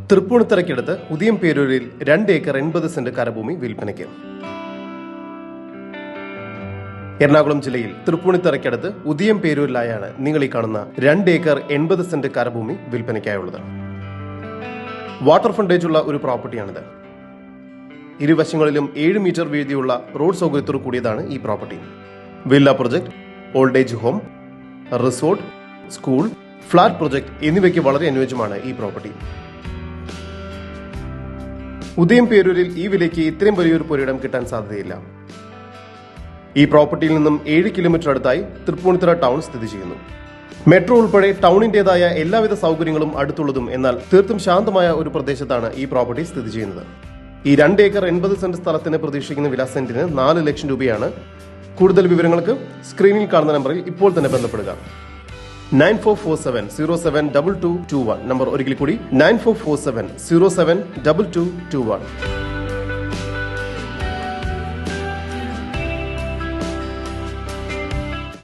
തൃപ്പൂണിത്തറയ്ക്കടുത്ത് ഉദിയംപേരൂരിൽ 2 acre 80 saint കരഭൂമി വിൽപ്പനയ്ക്ക്. എറണാകുളം ജില്ലയിൽ തൃപ്പൂണിത്തറയ്ക്കടുത്ത് ഉദിയംപേരൂരിലായാണ് നിങ്ങൾ ഈ കാണുന്ന 2 ഏക്കർ 80 സെന്റ് കരഭൂമി വിൽപ്പനയ്ക്കായുള്ളത്. വാട്ടർ ഫ്രണ്ടേജുള്ള ഒരു പ്രോപ്പർട്ടിയാണിത്. ഇരുവശങ്ങളിലും 7 മീറ്റർ വീതിയുള്ള റോഡ് സൗകര്യത്തോടു കൂടിയതാണ് ഈ property. Villa project, old age home, resort, school, flat project എന്നിവയ്ക്ക് വളരെ അനുയോജ്യമാണ് ഈ പ്രോപ്പർട്ടി. ഉദിയംപേരൂരിൽ ഈ വിലയ്ക്ക് ഇത്രയും വലിയൊരു പുരയിടം കിട്ടാൻ സാധ്യതയില്ല. ഈ പ്രോപ്പർട്ടിയിൽ നിന്നും 7 കിലോമീറ്റർ അടുത്തായി തൃപ്പൂണിത്തുറ ടൗൺ സ്ഥിതി ചെയ്യുന്നു. മെട്രോ ഉൾപ്പെടെ ടൗണിന്റേതായ എല്ലാവിധ സൗകര്യങ്ങളും അടുത്തുള്ളതും എന്നാൽ തീർത്തും ശാന്തമായ ഒരു പ്രദേശത്താണ് ഈ പ്രോപ്പർട്ടി സ്ഥിതി ചെയ്യുന്നത്. ഈ 2 ഏക്കർ 80 സെന്റ് സ്ഥലത്തിന് പ്രതീക്ഷിക്കുന്ന വില സെന്റിന് 4 ലക്ഷം രൂപയാണ്. കൂടുതൽ വിവരങ്ങൾക്ക് സ്ക്രീനിൽ കാണുന്ന നമ്പറിൽ ഇപ്പോൾ തന്നെ ബന്ധപ്പെടുക. 9447072221 നമ്പർ ഒരിക്കൽ കൂടി 9447072221.